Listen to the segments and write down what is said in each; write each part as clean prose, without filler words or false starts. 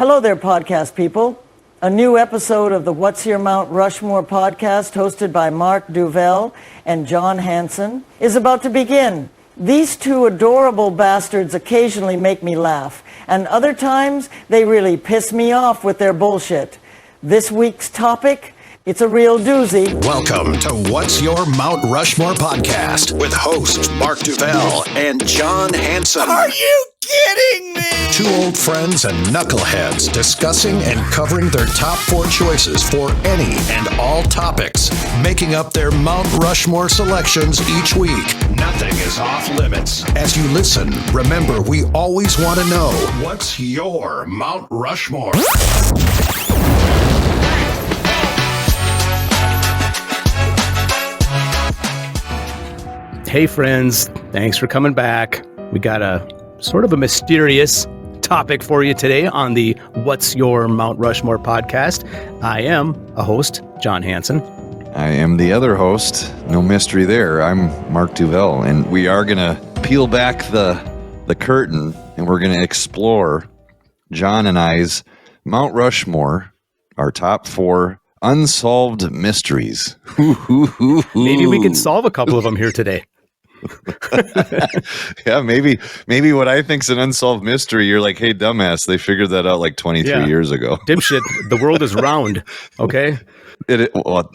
Hello there, podcast people. A new episode of the What's Your Mount Rushmore podcast, hosted by Mark Duvel and John Hansen, is about to begin. These two adorable bastards occasionally make me laugh, and other times they really piss me off with their bullshit. This week's topic, it's a real doozy. Welcome to What's Your Mount Rushmore podcast with hosts Mark Duvel and John Hansen. Are you kidding me? Two old friends and knuckleheads discussing and covering their top four choices for any and all topics, making up their Mount Rushmore selections each week. Nothing is off limits. As you listen, remember, we always want to know, what's your Mount Rushmore? Hey friends, thanks for coming back. We got a sort of a mysterious topic for you today on the What's Your Mount Rushmore podcast. I am a host, John Hansen. I am the other host. No mystery there. I'm Mark Duvel, and we are going to peel back the curtain, and we're going to explore John and I's Mount Rushmore, our top four unsolved mysteries. Maybe we can solve a couple of them here today. Yeah, maybe what I think's an unsolved mystery, you're like, hey, dumbass, they figured that out like 23 years ago. Dipshit, the world is round, okay? Well,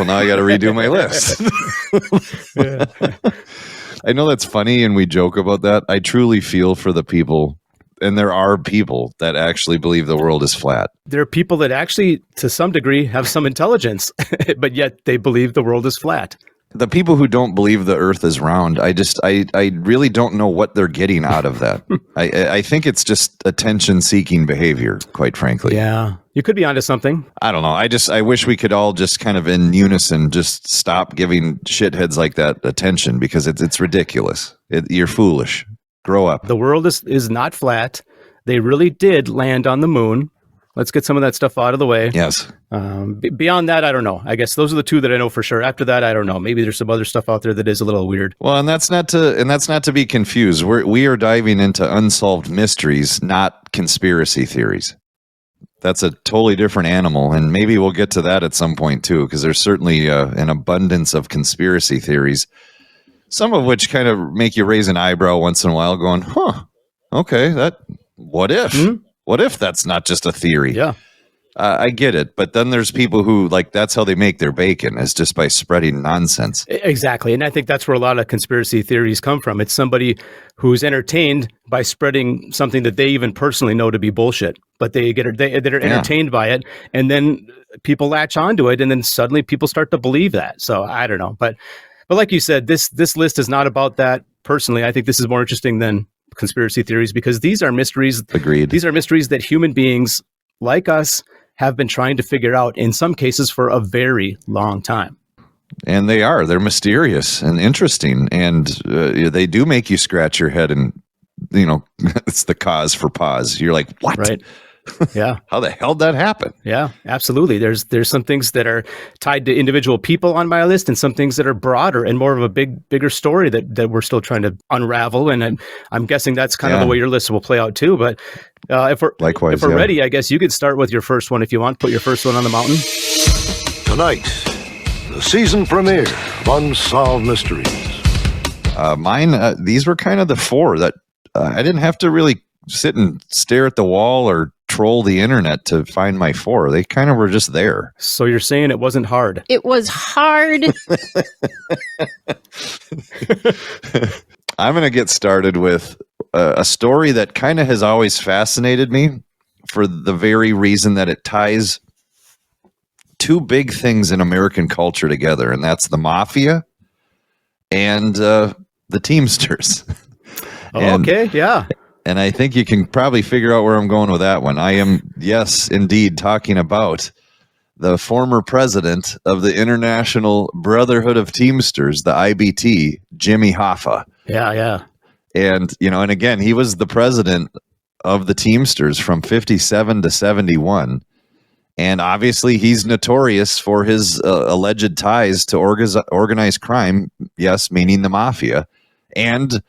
now I got to redo my list. I know that's funny, and we joke about that. I truly feel for the people, and there are people that actually believe the world is flat. There are people that actually, to some degree, have some intelligence, but yet they believe the world is flat. The people who don't believe the earth is round, I really don't know what they're getting out of that. I think it's just attention-seeking behavior, quite frankly. Yeah, you could be onto something. I don't know. I wish we could all just kind of in unison just stop giving shitheads like that attention, because it's ridiculous. You're foolish. Grow up. The world is not flat. They really did land on the moon. Let's get some of that stuff out of the way. Yes. Beyond that, I don't know. I guess those are the two that I know for sure. After that, I don't know. Maybe there's some other stuff out there that is a little weird. Well, and that's not to be confused. We are diving into unsolved mysteries, not conspiracy theories. That's a totally different animal, and maybe we'll get to that at some point too, because there's certainly an abundance of conspiracy theories, some of which kind of make you raise an eyebrow once in a while, going, "Huh, okay, what if?" Mm-hmm. What if that's not just a theory? Yeah. I get it. But then there's people who, like, that's how they make their bacon, is just by spreading nonsense. Exactly. And I think that's where a lot of conspiracy theories come from. It's somebody who's entertained by spreading something that they even personally know to be bullshit, but they're entertained by it. And then people latch onto it. And then suddenly people start to believe that. So I don't know. But like you said, this list is not about that personally. I think this is more interesting than conspiracy theories, because these are mysteries. Agreed. These are mysteries that human beings like us have been trying to figure out, in some cases for a very long time. And they're mysterious and interesting, and they do make you scratch your head, and it's the cause for pause. You're like, what? Right. Yeah. How the hell did that happen? Yeah, absolutely. There's some things that are tied to individual people on my list, and some things that are broader and more of a bigger story that we're still trying to unravel. And I'm guessing that's kind of the way your list will play out too. But if we're ready, I guess you could start with your first one if you want. Put your first one on the mountain. Tonight, the season premiere of Unsolved Mysteries. Mine, these were kind of the four that I didn't have to really sit and stare at the wall or troll the internet to find my four. They kind of were just there. So you're saying it wasn't hard? It was hard. I'm going to get started with a story that kind of has always fascinated me, for the very reason that it ties two big things in American culture together, and that's the mafia and the Teamsters. Okay, yeah. And I think you can probably figure out where I'm going with that one. I am, yes, indeed, talking about the former president of the International Brotherhood of Teamsters, the IBT, Jimmy Hoffa. Yeah. And, and again, he was the president of the Teamsters from 57 to 71. And obviously, he's notorious for his alleged ties to organized crime, yes, meaning the mafia, and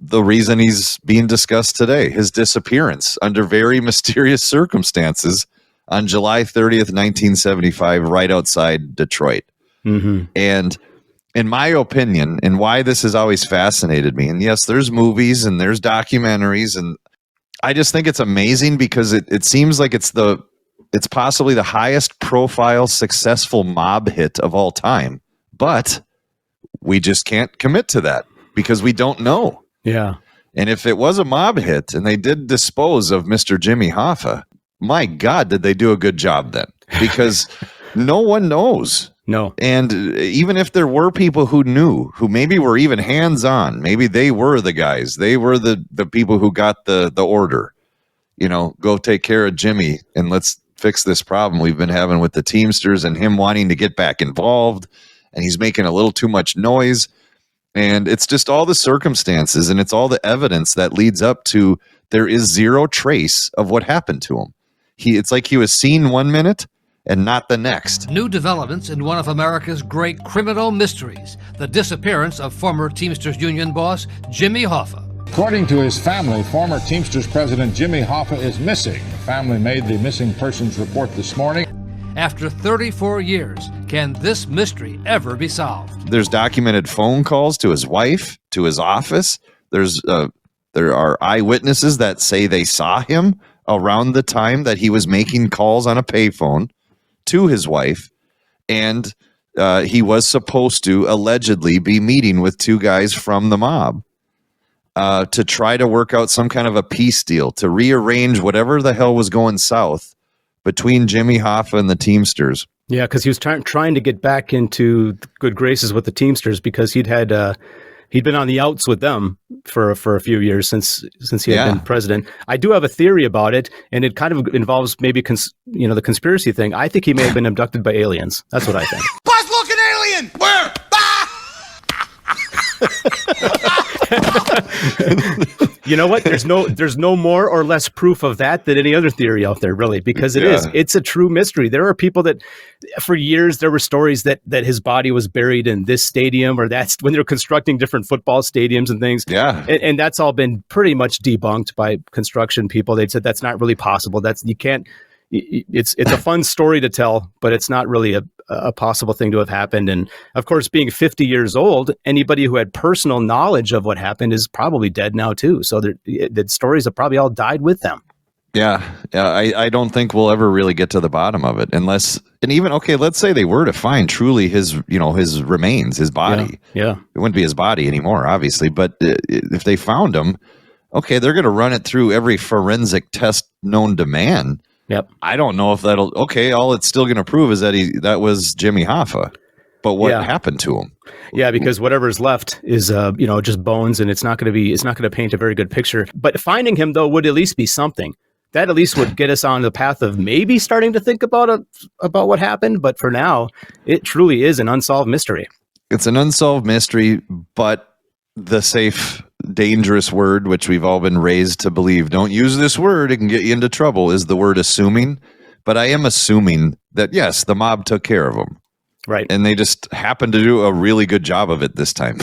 the reason he's being discussed today, his disappearance under very mysterious circumstances on July 30th, 1975, right outside Detroit. Mm-hmm. And in my opinion, and why this has always fascinated me, and yes, there's movies and there's documentaries, and I just think it's amazing because it seems like it's possibly the highest profile successful mob hit of all time, but we just can't commit to that because we don't know. Yeah. And if it was a mob hit and they did dispose of Mr. Jimmy Hoffa, my God, did they do a good job then? Because no one knows. No. And even if there were people who knew, who maybe were even hands-on, maybe they were the guys, they were the people who got the order, go take care of Jimmy and let's fix this problem we've been having with the Teamsters and him wanting to get back involved, and he's making a little too much noise. And it's just all the circumstances and it's all the evidence that leads up to there is zero trace of what happened to him. It's like he was seen 1 minute and not the next. New developments in one of America's great criminal mysteries, the disappearance of former Teamsters Union boss Jimmy Hoffa. According to his family, former Teamsters president Jimmy Hoffa is missing. The family made the missing persons report this morning. After 34 years, can this mystery ever be solved? There's documented phone calls to his wife, to his office. There are eyewitnesses that say they saw him around the time that he was making calls on a payphone to his wife, and he was supposed to allegedly be meeting with two guys from the mob to try to work out some kind of a peace deal, to rearrange whatever the hell was going south between Jimmy Hoffa and the Teamsters. Yeah, because he was trying to get back into good graces with the Teamsters because he'd been on the outs with them for a few years since he had been president. I do have a theory about it, and it kind of involves maybe the conspiracy thing. I think he may have been abducted by aliens. That's what I think. Buzz, look, an alien! Where? You know what? There's no more or less proof of that than any other theory out there, really, because it's a true mystery. There are people that for years there were stories that his body was buried in this stadium, or that's when they're constructing different football stadiums and things. Yeah. And that's all been pretty much debunked by construction people. They said that's not really possible. It's a fun story to tell, but it's not really a possible thing to have happened. And of course, being 50 years old, anybody who had personal knowledge of what happened is probably dead now too. So the stories have probably all died with them. Yeah. I don't think we'll ever really get to the bottom of it let's say they were to find truly his remains, his body. Yeah. It wouldn't be his body anymore, obviously, but if they found him, okay, they're going to run it through every forensic test known to man. Yep. I don't know if all it's still going to prove is that was Jimmy Hoffa. But what happened to him? Yeah, because whatever's left is just bones, and it's not going to paint a very good picture. But finding him though would at least be something. That at least would get us on the path of maybe starting to think about what happened. But for now, it truly is an unsolved mystery. It's an unsolved mystery, but the safe, dangerous word, which we've all been raised to believe, don't use this word, it can get you into trouble, is the word assuming. But I am assuming that, yes, the mob took care of him. Right. And they just happened to do a really good job of it this time.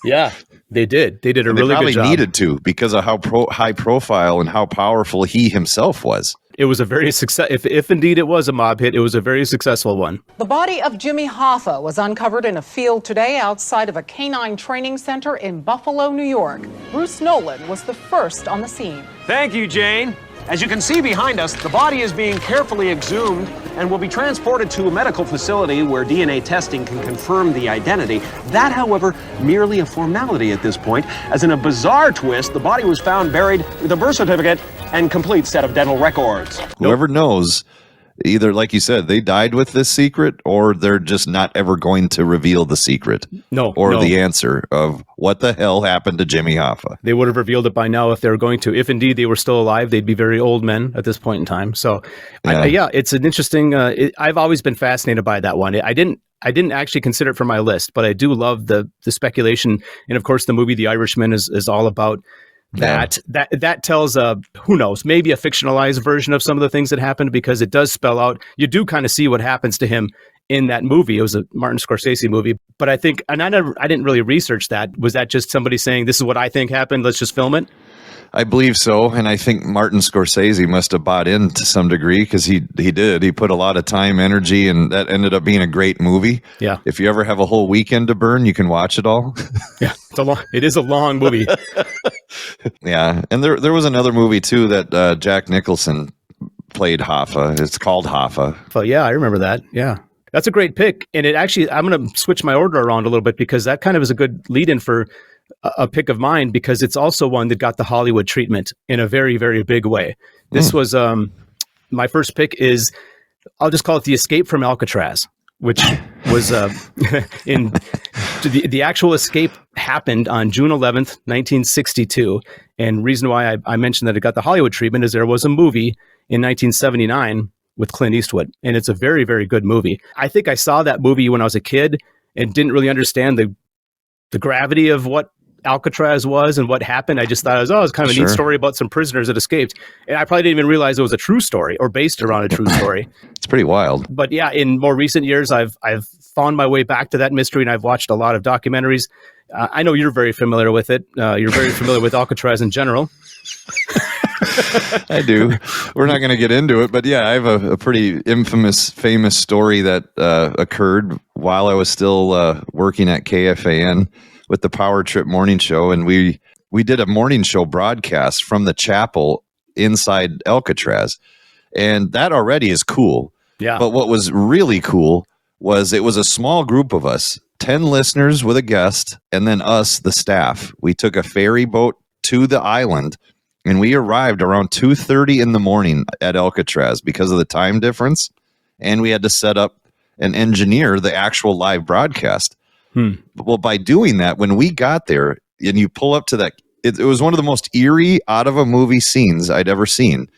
Yeah, they did. They did a really good job. They probably needed to because of how high profile and how powerful he himself was. It was a very if indeed it was a mob hit, it was a very successful one. The body of Jimmy Hoffa was uncovered in a field today outside of a canine training center in Buffalo, New York. Bruce Nolan was the first on the scene. Thank you, Jane. As you can see behind us, the body is being carefully exhumed and will be transported to a medical facility where DNA testing can confirm the identity. That, however, merely a formality at this point, as in a bizarre twist, the body was found buried with a birth certificate and complete set of dental records. Whoever knows, either, like you said, they died with this secret, or they're just not ever going to reveal the secret. Or the answer of what the hell happened to Jimmy Hoffa. They would have revealed it by now if they were going to. If indeed they were still alive, they'd be very old men at this point in time. So, it's an interesting. I've always been fascinated by that one. I didn't actually consider it for my list, but I do love the speculation. And of course, the movie The Irishman is all about that tells who knows, maybe a fictionalized version of some of the things that happened, because it does spell out, you do kind of see what happens to him in that movie. It was a Martin Scorsese movie, but I think, and I didn't really research that. Was that just somebody saying, this is what I think happened, let's just film it? I believe so, and I think Martin Scorsese must have bought in to some degree, because he did. He put a lot of time, energy, and that ended up being a great movie. Yeah. If you ever have a whole weekend to burn, you can watch it all. Yeah, it is a long movie. Yeah, and there was another movie too that Jack Nicholson played Hoffa. It's called Hoffa. Oh yeah, I remember that. Yeah. That's a great pick. And it actually, I'm going to switch my order around a little bit, because that kind of is a good lead-in for a pick of mine, because it's also one that got the Hollywood treatment in a very, very big way. This was, my first pick is, I'll just call it The Escape from Alcatraz, which was the actual escape happened on June 11th, 1962. And reason why I mentioned that it got the Hollywood treatment is there was a movie in 1979 with Clint Eastwood, and it's a very, very good movie. I think I saw that movie when I was a kid and didn't really understand the gravity of what Alcatraz was and what happened. I just thought it was kind of a neat story about some prisoners that escaped. And I probably didn't even realize it was a true story or based around a true story. It's pretty wild. But yeah, in more recent years, I've found my way back to that mystery, and I've watched a lot of documentaries. I know you're very familiar with it. You're very familiar with Alcatraz in general. I do. We're not going to get into it, but yeah, I have a pretty famous story that occurred while I was still working at KFAN with the Power Trip Morning Show, and we did a morning show broadcast from the chapel inside Alcatraz, and that already is cool. Yeah. But what was really cool was it was a small group of us, 10 listeners with a guest, and then us, the staff. We took a ferry boat to the island, and we arrived around 2:30 in the morning at Alcatraz because of the time difference, and we had to set up and engineer the actual live broadcast. Well, by doing that, when we got there and you pull up to that, it was one of the most eerie out of a movie scenes I'd ever seen.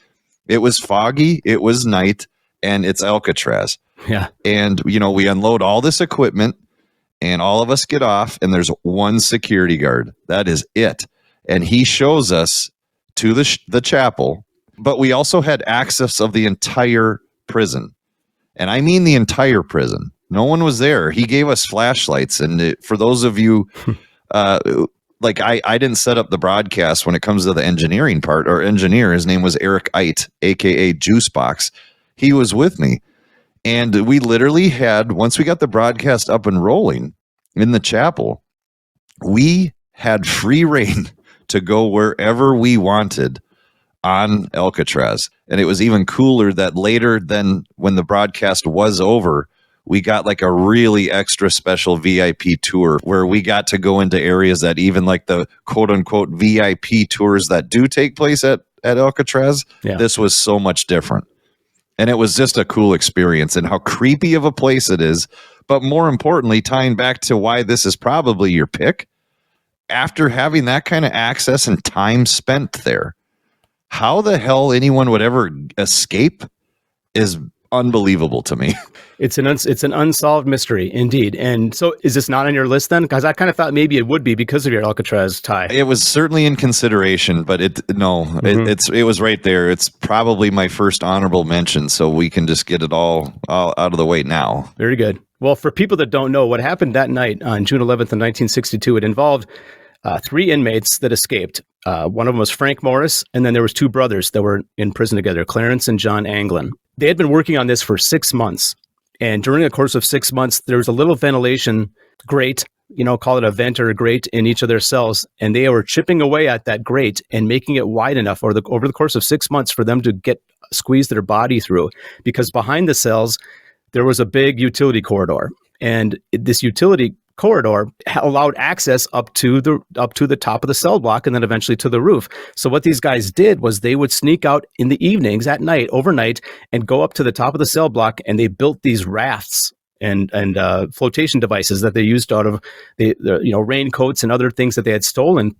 It was foggy, it was night, and it's Alcatraz. Yeah. And, we unload all this equipment and all of us get off, and there's one security guard. That is it. And he shows us to the chapel, but we also had access of the entire prison. And I mean the entire prison. No one was there. He gave us flashlights. And for those of you, I didn't set up the broadcast when it comes to the engineering part. Our engineer, his name was Eric Eit, a.k.a. Juicebox. He was with me. And we literally had, once we got the broadcast up and rolling in the chapel, we had free reign to go wherever we wanted on Alcatraz. And it was even cooler that later than when the broadcast was over, we got like a really extra special VIP tour where we got to go into areas that even like the quote unquote VIP tours that do take place at Alcatraz, This was so much different. And it was just a cool experience, and how creepy of a place it is. But more importantly, tying back to why this is probably your pick, after having that kind of access and time spent there, how the hell anyone would ever escape is unbelievable to me. It's an unsolved mystery indeed. And so is this not on your list then? Because I kind of thought maybe it would be because of your Alcatraz tie. It was certainly in consideration, but it was right there. It's probably my first honorable mention, so we can just get it all out of the way now. Very good. Well, for people that don't know, what happened that night on June 11th of 1962, it involved 3 inmates that escaped. One of them was Frank Morris, and then there was 2 brothers that were in prison together, Clarence and John Anglin. They had been working on this for 6 months. And during the course of 6 months, there was a little ventilation grate, call it a vent or a grate in each of their cells. And they were chipping away at that grate and making it wide enough over the course of 6 months for them to squeeze their body through. Because behind the cells, there was a big utility corridor. And this utility corridor allowed access up to the top of the cell block and then eventually to the roof. So what these guys did was they would sneak out in the evenings at night, overnight, and go up to the top of the cell block, and they built these rafts and flotation devices that they used out of the raincoats and other things that they had stolen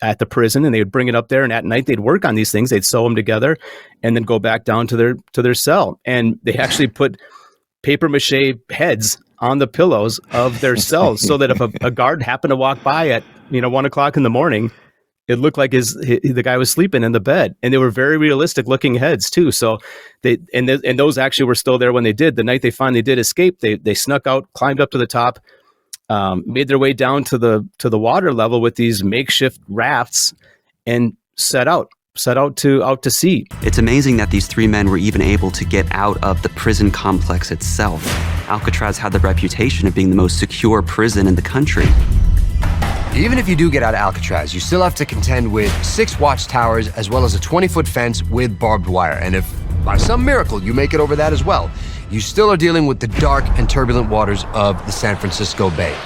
at the prison, and they would bring it up there, and at night they'd work on these things, they'd sew them together and then go back down to their cell. And they actually put paper mache heads on the pillows of their cells so that if a guard happened to walk by at 1 o'clock in the morning, It looked like the guy was sleeping in the bed, and they were very realistic looking heads too. So and those actually were still there when they did. The night they finally did escape, they snuck out, climbed up to the top, made their way down to the water level with these makeshift rafts, and set out to sea. It's amazing that these three men were even able to get out of the prison complex itself. Alcatraz had the reputation of being the most secure prison in the country. Even if you do get out of Alcatraz, you still have to contend with 6 watchtowers as well as a 20-foot fence with barbed wire. And if by some miracle you make it over that as well, you still are dealing with the dark and turbulent waters of the San Francisco Bay.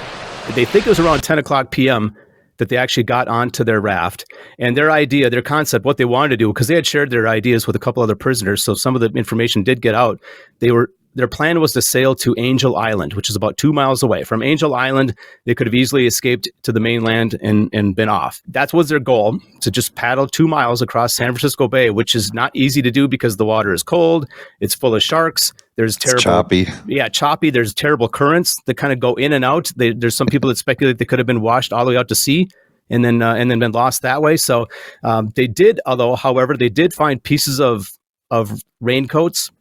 They think it was around 10 o'clock p.m. that they actually got onto their raft, and their concept, what they wanted to do, because they had shared their ideas with a couple other prisoners, so some of the information did get out. Their plan was to sail to Angel Island, which is about 2 miles away. From Angel Island, they could have easily escaped to the mainland and been off. That was their goal, to just paddle 2 miles across San Francisco Bay, which is not easy to do because the water is cold, it's full of sharks, there's terrible... It's choppy. Yeah, choppy. There's terrible currents that kind of go in and out. There's some people that speculate they could have been washed all the way out to sea and then been lost that way. So they did, however, they did find pieces of raincoats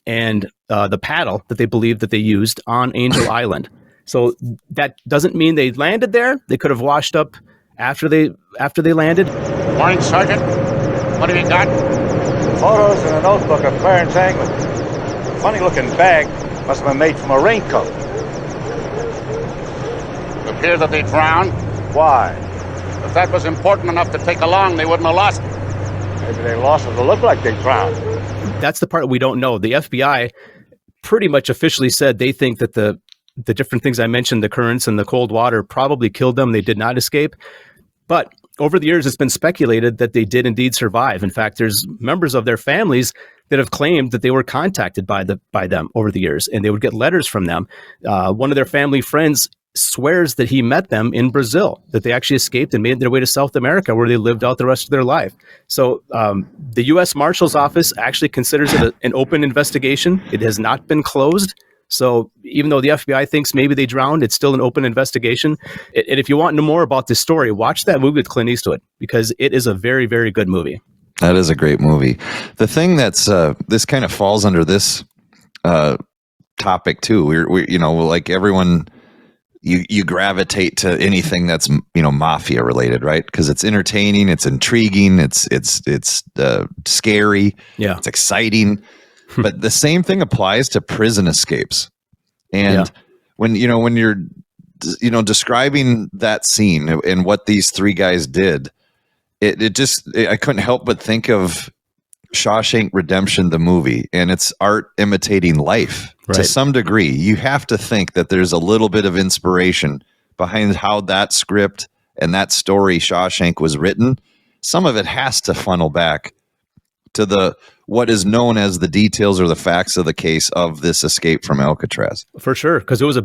and the paddle that they believed that they used on Angel Island. So that doesn't mean they landed there. They could have washed up after they landed. Morning, Sergeant. What have you got? Photos in a notebook of Clarence Anglin. Funny-looking bag must have been made from a raincoat. It appears that they drowned. Why? If that was important enough to take along, they wouldn't have lost it. Maybe they lost it to look like they drowned. That's the part we don't know. The FBI pretty much officially said they think that the different things I mentioned, the currents and the cold water, probably killed them. They did not escape. But over the years, it's been speculated that they did indeed survive. In fact, there's members of their families that have claimed that they were contacted by them over the years, and they would get letters from them. One of their family friends swears that he met them in Brazil, that they actually escaped and made their way to South America, where they lived out the rest of their life. So the U.S. Marshal's Office actually considers it an open investigation. It has not been closed. So even though the FBI thinks maybe they drowned, it's still an open investigation. And if you want to know more about this story, watch that movie with Clint Eastwood, because it is a very, very good movie. That is a great movie. The thing that's this kind of falls under this topic too. We like everyone, you gravitate to anything that's mafia related, right? Because it's entertaining, it's intriguing, it's scary, yeah, it's exciting. But the same thing applies to prison escapes. And when you're describing that scene and what these three guys did, I couldn't help but think of Shawshank Redemption, the movie, and it's art imitating life to some degree. You have to think that there's a little bit of inspiration behind how that script and that story Shawshank was written. Some of it has to funnel back to what is known as the details or the facts of the case of this escape from Alcatraz. For sure, because it was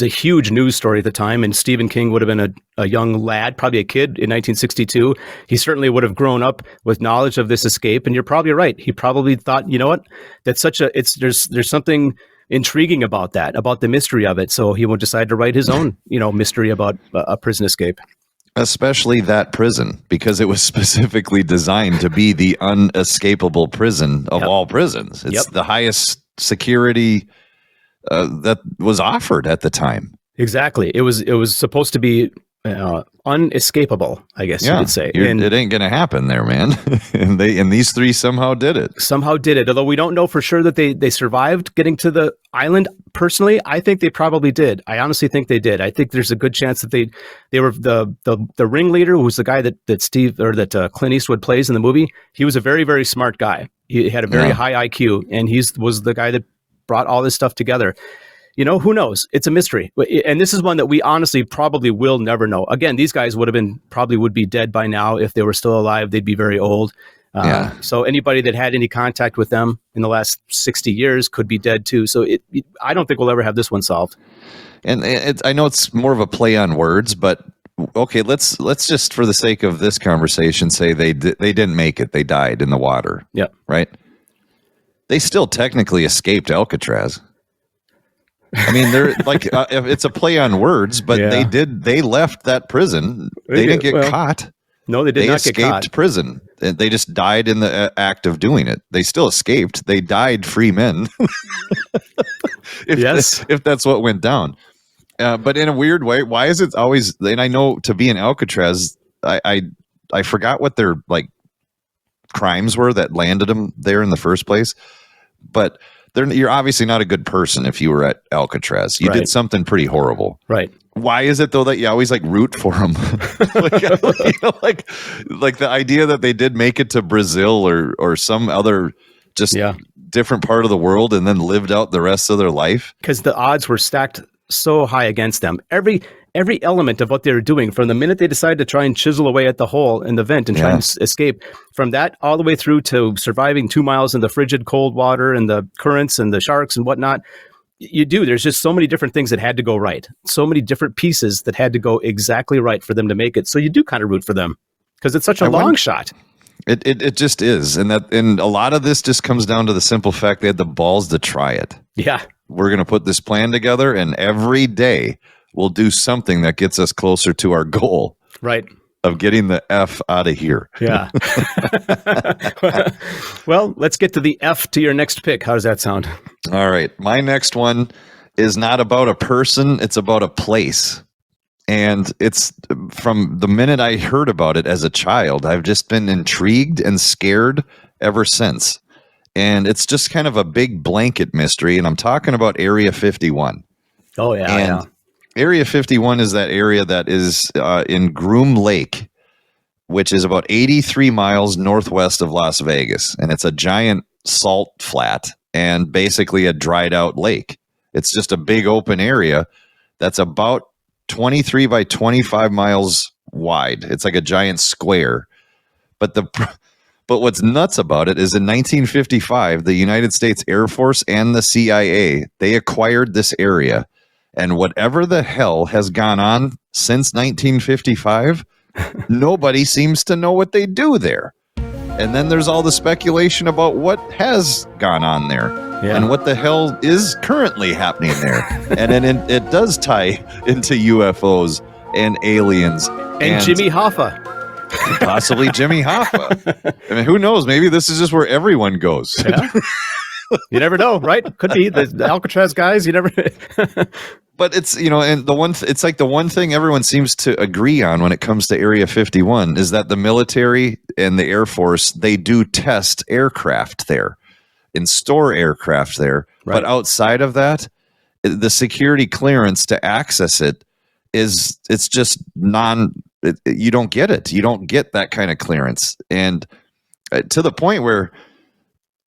a huge news story at the time, and Stephen King would have been a young lad, probably a kid in 1962. He certainly would have grown up with knowledge of this escape, and you're probably right. He probably thought, you know what, that's there's something intriguing about that, about the mystery of it. So he would decide to write his own, mystery about a prison escape. Especially that prison, because it was specifically designed to be the unescapable prison of all prisons. It's the highest security that was offered at the time. Exactly. It was supposed to be unescapable, I guess you could say. It ain't going to happen there, man. and these three somehow did it. Although we don't know for sure that they survived getting to the island. Personally, I think they probably did. I honestly think they did. I think there's a good chance that they were the ringleader, who's the guy that Clint Eastwood plays in the movie. He was a very, very smart guy. He had a very high IQ, and was the guy that brought all this stuff together. Who knows? It's a mystery. And this is one that we honestly probably will never know. Again, these guys would be dead by now. If they were still alive, they'd be very old. So anybody that had any contact with them in the last 60 years could be dead too. So I don't think we'll ever have this one solved. And I know it's more of a play on words, but okay, let's just, for the sake of this conversation, say they didn't make it. They died in the water. Yeah. Right? They still technically escaped Alcatraz. I mean, they're like it's a play on words, but they left that prison. They didn't get caught. No, they did not get caught. Escaped prison. They just died in the act of doing it. They still escaped. They died free men. If that's what went down. But in a weird way, why is it always? And I know to be in Alcatraz, I forgot what their like crimes were that landed them there in the first place. But you're obviously not a good person if you were at Alcatraz. You did something pretty horrible. Right. Why is it though that you always like root for them? like the idea that they did make it to Brazil or some other different part of the world and then lived out the rest of their life? Because the odds were stacked so high against them. Every element of what they were doing, from the minute they decided to try and chisel away at the hole in the vent and try and escape, from that all the way through to surviving 2 miles in the frigid cold water and the currents and the sharks and whatnot. There's just so many different things that had to go right. So many different pieces that had to go exactly right for them to make it. So you do kind of root for them because it's such a long shot. It just is. And a lot of this just comes down to the simple fact they had the balls to try it. Yeah. We're going to put this plan together and every day we'll do something that gets us closer to our goal. Right. Of getting the F out of here. Yeah. Well, let's get to the F to your next pick. How does that sound? All right. My next one is not about a person. It's about a place. And it's from the minute I heard about it as a child, I've just been intrigued and scared ever since. And it's just kind of a big blanket mystery. And I'm talking about Area 51. Oh, yeah. Area 51 is that area that is in Groom Lake, which is about 83 miles northwest of Las Vegas. And it's a giant salt flat and basically a dried out lake. It's just a big open area that's about 23 by 25 miles wide. It's like a giant square. But what's nuts about it is in 1955, the United States Air Force and the CIA, they acquired this area. And whatever the hell has gone on since 1955, nobody seems to know what they do there. And then there's all the speculation about what has gone on there and what the hell is currently happening there. And then it does tie into UFOs and aliens. And Jimmy Hoffa. Possibly Jimmy Hoffa. I mean, who knows? Maybe this is just where everyone goes. Yeah. You never know, right? Could be the Alcatraz guys. You never. But it's, and it's like the one thing everyone seems to agree on when it comes to Area 51 is that the military and the Air Force, they do test aircraft there and store aircraft there. Right. But outside of that, the security clearance to access it's just you don't get it. You don't get that kind of clearance. And to the point where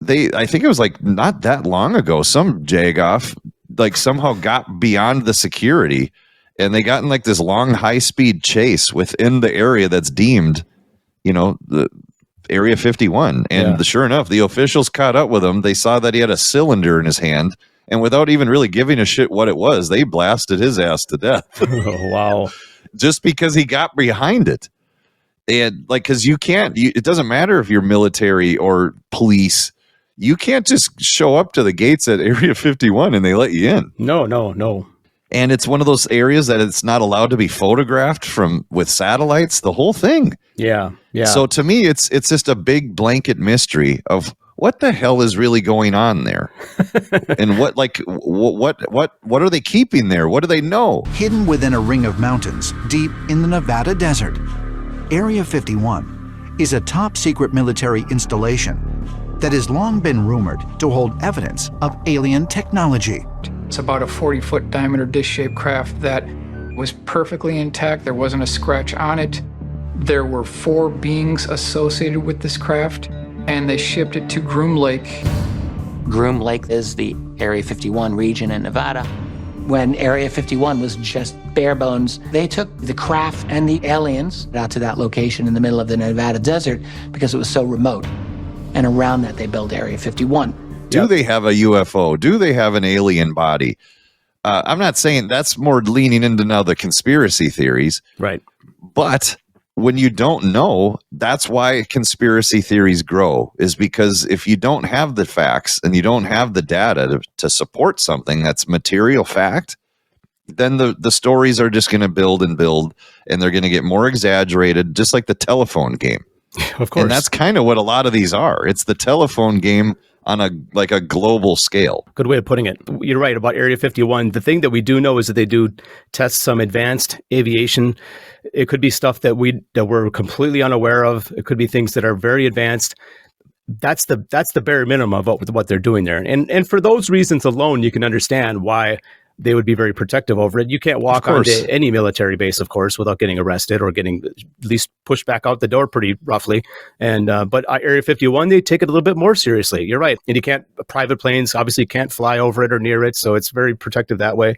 I think it was like not that long ago, some jagoff like somehow got beyond the security and they got in like this long high-speed chase within the area that's deemed, the Area 51. And sure enough, the officials caught up with him. They saw that he had a cylinder in his hand, and without even really giving a shit what it was, they blasted his ass to death. Oh, wow. Just because he got behind it. And like, because it doesn't matter if you're military or police. You can't just show up to the gates at Area 51 and they let you in. No. And it's one of those areas that it's not allowed to be photographed with satellites, the whole thing. Yeah. So to me, it's just a big blanket mystery of what the hell is really going on there, and what are they keeping there? What do they know? Hidden within a ring of mountains deep in the Nevada desert, Area 51 is a top-secret military installation that has long been rumored to hold evidence of alien technology. It's about a 40-foot diameter dish-shaped craft that was perfectly intact. There wasn't a scratch on it. There were 4 beings associated with this craft, and they shipped it to Groom Lake. Groom Lake is the Area 51 region in Nevada. When Area 51 was just bare bones, they took the craft and the aliens out to that location in the middle of the Nevada desert because it was so remote. And around that, they built Area 51. Do they have a UFO? Do they have an alien body? I'm not saying that's more leaning into now the conspiracy theories. Right. But when you don't know, that's why conspiracy theories grow, is because if you don't have the facts and you don't have the data to support something that's material fact, then the stories are just going to build and build, and they're going to get more exaggerated, just like the telephone game. Of course. And that's kind of what a lot of these are. It's the telephone game on a global scale. Good way of putting it. You're right about Area 51. The thing that we do know is that they do test some advanced aviation. It could be stuff that we're completely unaware of. It could be things that are very advanced. That's the bare minimum of what they're doing there. And for those reasons alone, you can understand why they would be very protective over it. You can't walk onto any military base, of course, without getting arrested or getting at least pushed back out the door pretty roughly. And but Area 51, they take it a little bit more seriously. You're right. And you can't, private planes obviously can't fly over it or near it. So it's very protective that way.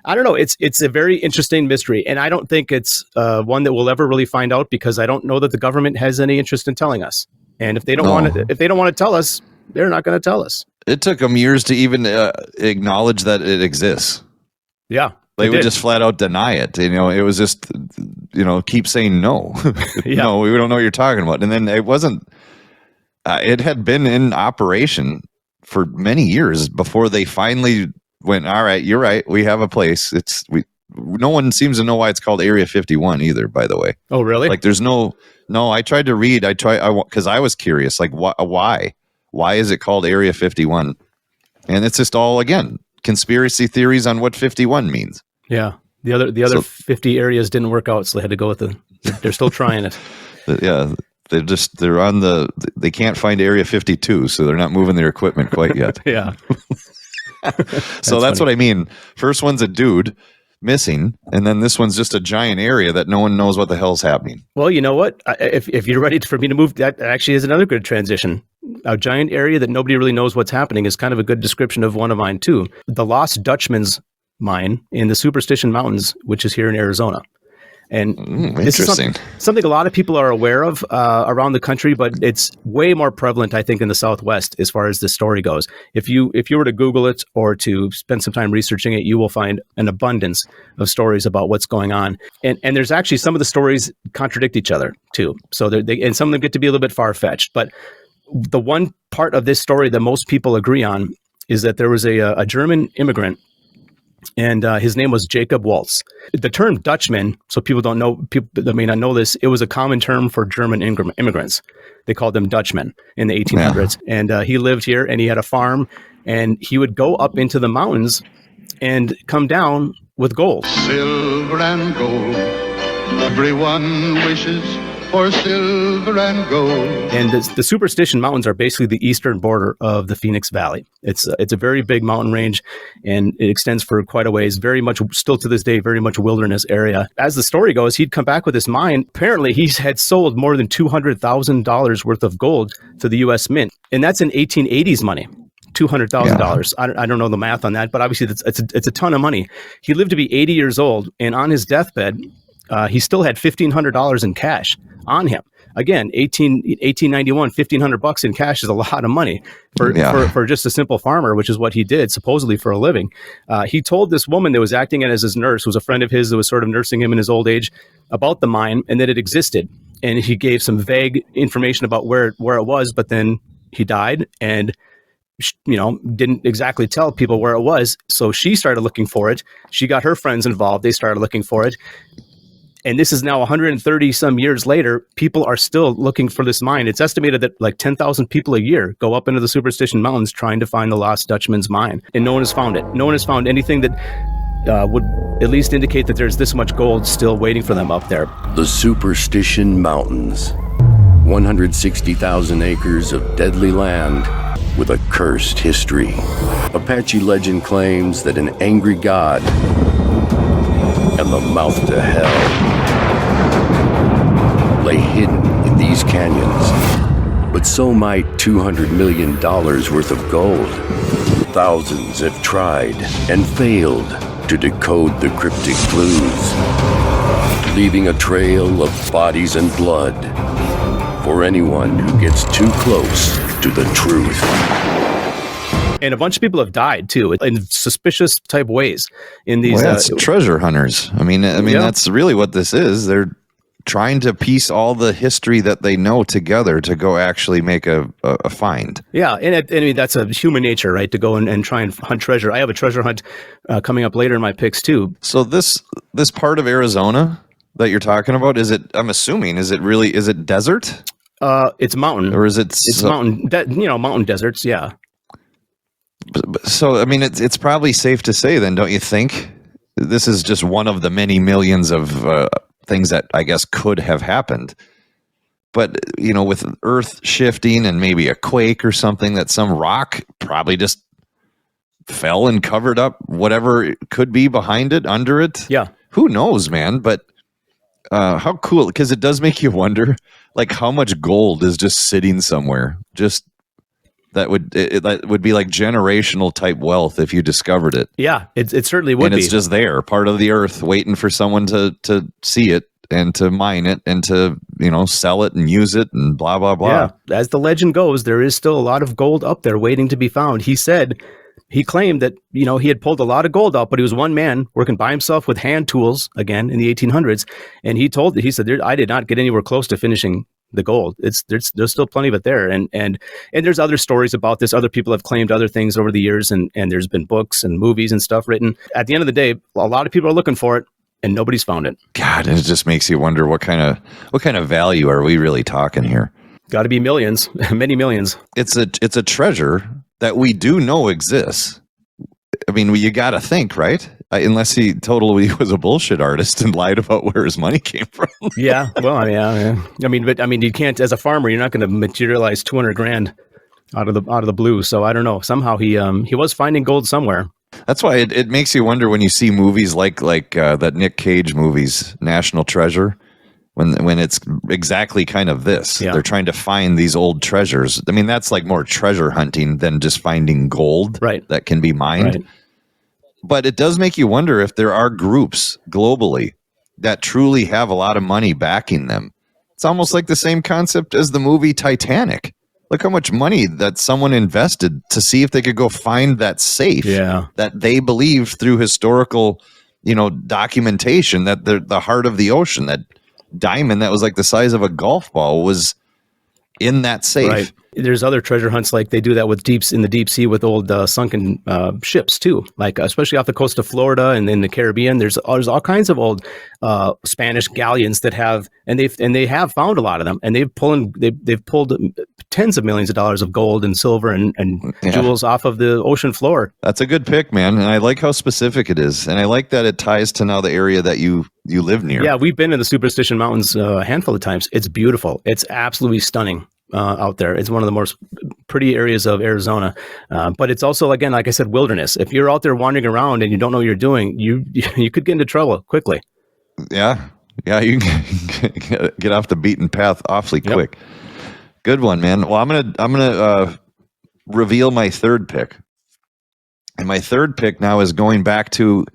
I don't know. It's a very interesting mystery. And I don't think it's one that we'll ever really find out, because I don't know that the government has any interest in telling us. And if they don't want to tell us, they're not going to tell us. It took them years to even acknowledge that it exists. Yeah. They would just flat out deny it. It was just, keep saying no. Yeah. No, we don't know what you're talking about. And then it wasn't, it had been in operation for many years before they finally went, all right, you're right. We have a place. No one seems to know why it's called Area 51 either, by the way. Oh, really? Like there's no, I tried to read, because I was curious, like why? Why is it called Area 51? And it's just all, again, conspiracy theories on what 51 means. Yeah. The other 50 areas didn't work out, so they had to go with they're still trying it. Yeah. They can't find Area 52, so they're not moving their equipment quite yet. Yeah. So that's what I mean. First one's a dude missing, and then this one's just a giant area that no one knows what the hell's happening. Well, you know what? If you're ready for me to move, that actually is another good transition. A giant area that nobody really knows what's happening is kind of a good description of one of mine too. The Lost Dutchman's mine in the Superstition Mountains, which is here in Arizona. And this is something a lot of people are aware of around the country, but it's way more prevalent, I think, in the Southwest as far as this story goes. If you were to Google it or to spend some time researching it, you will find an abundance of stories about what's going on. And there's actually some of the stories contradict each other too. So and some of them get to be a little bit far-fetched. But the one part of this story that most people agree on is that there was a German immigrant, and his name was Jacob Waltz. The term Dutchman, so people don't know, people that may not know this, it was a common term for German immigrants. They called them Dutchmen in the 1800s. Yeah. And he lived here, and he had a farm, and he would go up into the mountains and come down with gold. Silver and gold, everyone wishes for silver and gold. And the Superstition Mountains are basically the eastern border of the Phoenix Valley. It's a very big mountain range, and it extends for quite a ways, very much, still to this day, very much a wilderness area. As the story goes, he'd come back with this mine. Apparently, he had sold more than $200,000 worth of gold to the U.S. Mint, and that's in 1880s money. $200,000. I don't know the math on that, but obviously it's a ton of money. He lived to be 80 years old, and on his deathbed, he still had $1,500 in cash on him. Again, 1891, $1,500 in cash is a lot of money for just a simple farmer, which is what he did supposedly for a living. He told this woman that was acting as his nurse, who was a friend of his that was sort of nursing him in his old age, about the mine and that it existed. And he gave some vague information about where it was, but then he died and didn't exactly tell people where it was. So she started looking for it. She got her friends involved. They started looking for it. And this is now 130 some years later. People are still looking for this mine. It's estimated that like 10,000 people a year go up into the Superstition Mountains trying to find the Lost Dutchman's mine. And no one has found it. No one has found anything that would at least indicate that there's this much gold still waiting for them up there. The Superstition Mountains. 160,000 acres of deadly land with a cursed history. Apache legend claims that an angry god and the mouth to hell lay hidden in these canyons. But so might $200 million worth of gold. Thousands have tried and failed to decode the cryptic clues, leaving a trail of bodies and blood for anyone who gets too close to the truth. And a bunch of people have died too, in suspicious type ways. In these, it's treasure hunters. I mean, that's really what this is. trying to piece all the history that they know together to go actually make a find. Yeah, and I mean that's a human nature, right? To go and try and hunt treasure. I have a treasure hunt coming up later in my picks too. So this part of Arizona that you're talking about, is it? I'm assuming is it desert? It's mountain, or is it? It's mountain. Mountain deserts. Yeah. So I mean, it's probably safe to say then, don't you think? This is just one of the many millions of things that I guess could have happened. But, with Earth shifting and maybe a quake or something, that some rock probably just fell and covered up whatever could be behind it, under it. Yeah. Who knows, man? But how cool, because it does make you wonder, like, how much gold is just sitting somewhere. Just that would be like generational type wealth if you discovered it. Yeah, it certainly would and be. It's just there, part of the earth, waiting for someone to see it and to mine it and to, sell it and use it and blah, blah, blah. Yeah, as the legend goes, there is still a lot of gold up there waiting to be found. He claimed that, he had pulled a lot of gold out, but he was one man working by himself with hand tools, again, in the 1800s. And he said, I did not get anywhere close to finishing the gold. There's still plenty of it there. And there's other stories about this. Other people have claimed other things over the years, and there's been books and movies and stuff written. At the end of the day, a lot of people are looking for it, and nobody's found it. God, it just makes you wonder what kind of value are we really talking here? Got to be millions, many millions. It's a treasure that we do know exists. I mean, you got to think, right? Unless he totally was a bullshit artist and lied about where his money came from. Yeah, well, yeah. I mean, you can't, as a farmer, you're not going to materialize $200,000 out of the blue. So I don't know. Somehow he was finding gold somewhere. That's why it makes you wonder when you see movies like that Nick Cage movies, National Treasure, when it's exactly kind of this. Yeah. They're trying to find these old treasures. I mean, that's like more treasure hunting than just finding gold that can be mined. Right. But it does make you wonder if there are groups globally that truly have a lot of money backing them. It's almost like the same concept as the movie Titanic. Look how much money that someone invested to see if they could go find that safe that they believe through historical, documentation that the heart of the ocean, that diamond that was like the size of a golf ball was in that safe. Right. There's other treasure hunts like they do that in the deep sea with old sunken ships too, like especially off the coast of Florida and in the Caribbean. There's all kinds of old Spanish galleons that have, and they have found a lot of them, and they've pulled tens of millions of dollars of gold and silver and jewels off of the ocean floor. That's a good pick, man, and I like how specific it is, and I like that it ties to now the area that you live near. Yeah, we've been in the Superstition Mountains a handful of times. It's beautiful. It's absolutely stunning. Out there. It's one of the most pretty areas of Arizona. But it's also, again, like I said, wilderness. If you're out there wandering around and you don't know what you're doing, you could get into trouble quickly. Yeah. Yeah, you can get off the beaten path awfully quick. Good one, man. Well, I'm gonna reveal my third pick. And my third pick now is going back to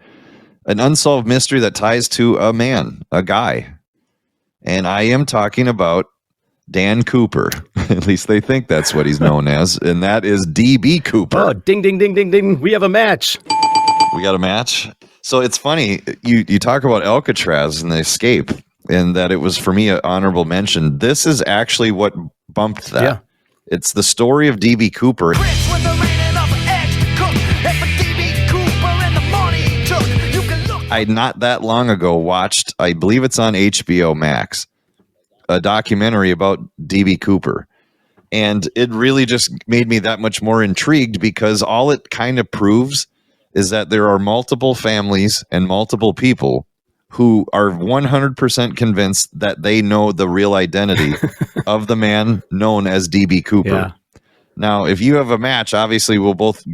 an unsolved mystery that ties to a guy. And I am talking about Dan Cooper. At least they think that's what he's known as, and that is D.B. Cooper. Oh, ding, ding, ding, ding, ding. We have a match. We got a match. So it's funny, you talk about Alcatraz and the escape, and that it was, for me, an honorable mention. This is actually what bumped that. Yeah. It's the story of D.B. Cooper. I not that long ago watched, I believe it's on HBO Max, a documentary about D.B. Cooper. And it really just made me that much more intrigued, because all it kind of proves is that there are multiple families and multiple people who are 100% convinced that they know the real identity of the man known as D.B. Cooper. Yeah. Now, if you have a match, obviously we'll both,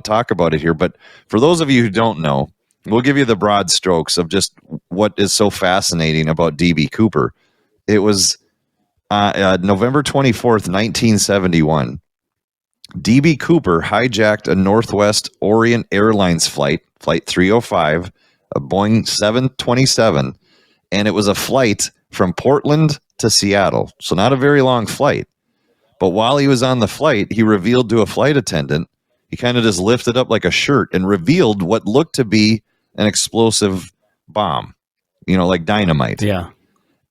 talk about it here. But for those of you who don't know, we'll give you the broad strokes of just what is so fascinating about D.B. Cooper. It was November 24th, 1971. D.B. Cooper hijacked a Northwest Orient Airlines flight 305, a Boeing 727, and it was a flight from Portland to Seattle. So not a very long flight. But while he was on the flight, he revealed to a flight attendant, he kind of just lifted up like a shirt and revealed what looked to be an explosive bomb, like dynamite. Yeah.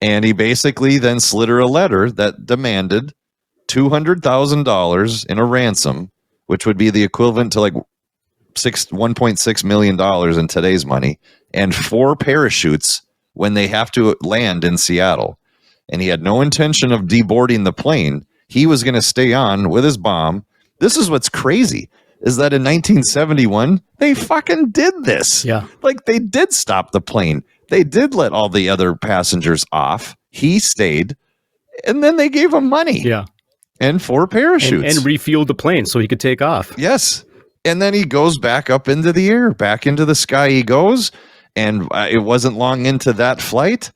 And he basically then slid her a letter that demanded $200,000 in a ransom, which would be the equivalent to like $1.6 million in today's money, and 4 parachutes when they have to land in Seattle. And he had no intention of deboarding the plane. He was going to stay on with his bomb. This is what's crazy, is that in 1971, they fucking did this. Yeah. Like, they did stop the plane. They did let all the other passengers off. He stayed, and then they gave him money. Yeah. And 4 parachutes. And refueled the plane so he could take off. Yes. And then he goes back up into the air, back into the sky he goes. And it wasn't long into that flight,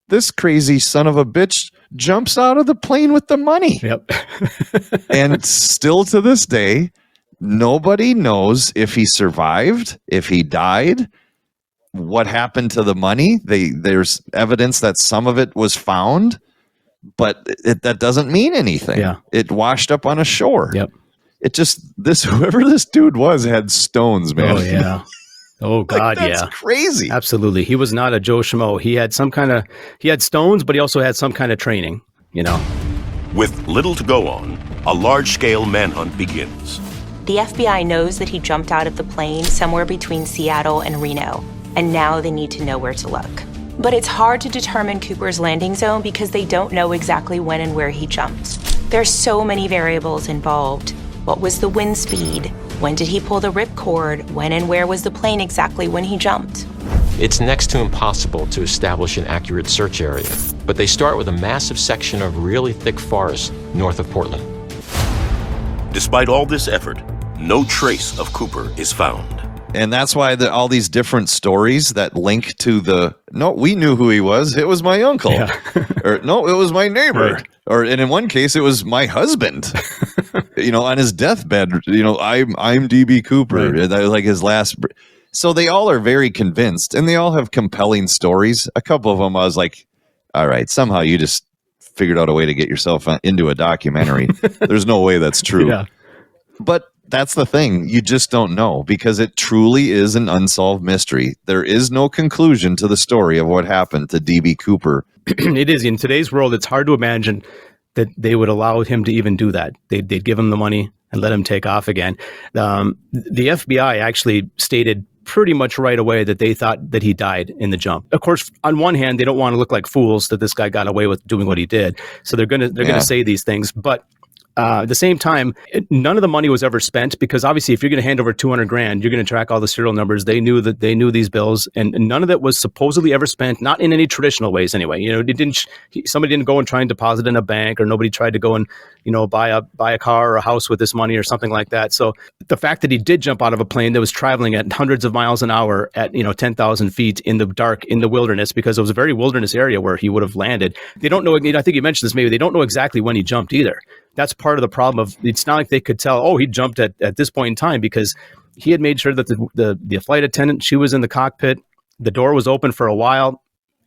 this crazy son of a bitch jumps out of the plane with the money. Yep. And still to this day, nobody knows if he survived, if he died, what happened to the money. There's evidence that some of it was found, but that doesn't mean anything. Yeah. It washed up on a shore. Yep. It just, whoever this dude was had stones, man. Oh, yeah. Oh, God, that's yeah. crazy. Absolutely. He was not a Joe Schmo. He had he had stones, but he also had some kind of training, you know. With little to go on, a large-scale manhunt begins. The FBI knows that he jumped out of the plane somewhere between Seattle and Reno, and now they need to know where to look. But it's hard to determine Cooper's landing zone because they don't know exactly when and where he jumped. There's so many variables involved. What was the wind speed? When did he pull the ripcord? When and where was the plane exactly when he jumped? It's next to impossible to establish an accurate search area, but they start with a massive section of really thick forest north of Portland. Despite all this effort, no trace of Cooper is found. And that's why all these different stories that link to we knew who he was. It was my uncle. Yeah. Or no, it was my neighbor. Right. And in one case, it was my husband. On his deathbed, I'm DB Cooper. Right. That was like his last. So they all are very convinced, and they all have compelling stories. A couple of them, I was like, all right, somehow you just figured out a way to get yourself into a documentary. There's no way that's true. Yeah. But that's the thing. You just don't know, because it truly is an unsolved mystery. There is no conclusion to the story of what happened to DB Cooper. It is. In today's world, it's hard to imagine that they would allow him to even do that. They'd give him the money and let him take off again. The FBI actually stated pretty much right away that they thought that he died in the jump. Of course, on one hand, they don't want to look like fools that this guy got away with doing what he did. So they're gonna say these things, but at the same time, none of the money was ever spent, because obviously if you're going to hand over $200,000, you're going to track all the serial numbers. They knew these bills, and none of that was supposedly ever spent, not in any traditional ways anyway. Somebody didn't go and try and deposit in a bank, or nobody tried to go and, buy a car or a house with this money or something like that. So the fact that he did jump out of a plane that was traveling at hundreds of miles an hour at, 10,000 feet in the dark, in the wilderness, because it was a very wilderness area where he would have landed. They don't know, I think you mentioned this, maybe they don't know exactly when he jumped either. That's part of the problem it's not like they could tell, he jumped at this point in time, because he had made sure that the flight attendant, she was in the cockpit, the door was open for a while,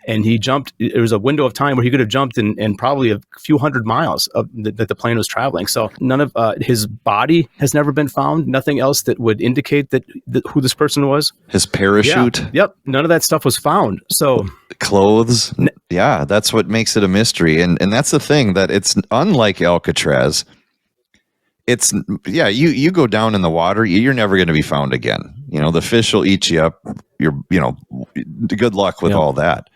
and he jumped. There was a window of time where he could have jumped in probably a few hundred miles that the plane was traveling. So none of his body has never been found. Nothing else that would indicate that who this person was. His parachute. Yeah. Yep. None of that stuff was found. So clothes. Yeah, that's what makes it a mystery. And that's the thing, that it's unlike Alcatraz. It's you go down in the water, you're never going to be found again. The fish will eat you up. Good luck with all that.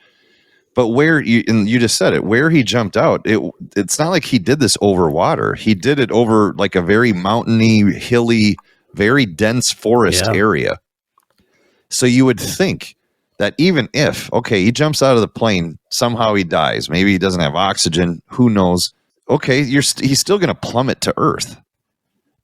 But you just said it, where he jumped out, it's not like he did this over water. He did it over like a very mountainy, hilly, very dense forest area. So you would think that even if, he jumps out of the plane, somehow he dies. Maybe he doesn't have oxygen. Who knows? Okay, he's still going to plummet to earth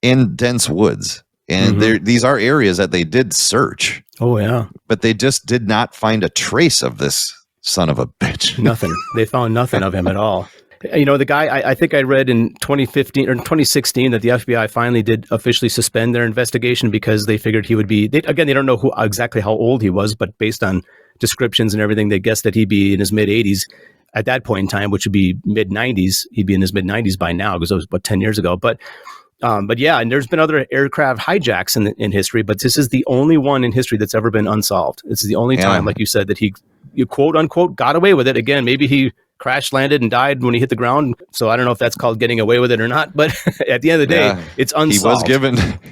in dense woods. And these are areas that they did search. Oh, yeah. But they just did not find a trace of this son of a bitch. Nothing. They found nothing of him at all. The guy, I think I read in 2015 or 2016 that the FBI finally did officially suspend their investigation, because they figured he would be, they don't know exactly how old he was, but based on descriptions and everything, they guessed that he'd be in his mid-80s at that point in time, which would be mid-90s. He'd be in his mid-90s by now, because it was 10 years ago. But yeah, and there's been other aircraft hijacks in history, but this is the only one in history that's ever been unsolved. This is the only time, like you said, that he you quote unquote got away with it. Again, maybe he crash landed and died when he hit the ground. So I don't know if that's called getting away with it or not. But at the end of the day, it's unsolved.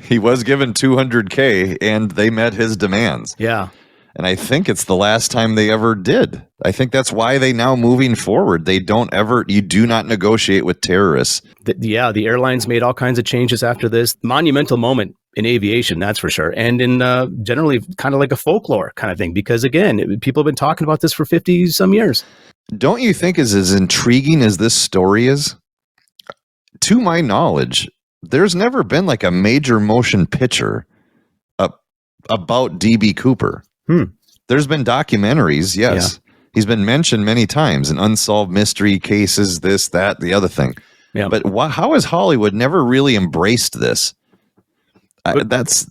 He was given $200K, and they met his demands. Yeah. And I think it's the last time they ever did. I think that's why they now moving forward, you do not negotiate with terrorists. The airlines made all kinds of changes after this. Monumental moment in aviation, that's for sure. And in generally kind of like a folklore kind of thing, because again, people have been talking about this for 50 some years. Don't you think is as intriguing as this story is? To my knowledge, there's never been like a major motion picture about DB Cooper. There's been documentaries, yes. Yeah. He's been mentioned many times in unsolved mystery cases, this, that, the other thing. Yeah. But how has Hollywood never really embraced this? That's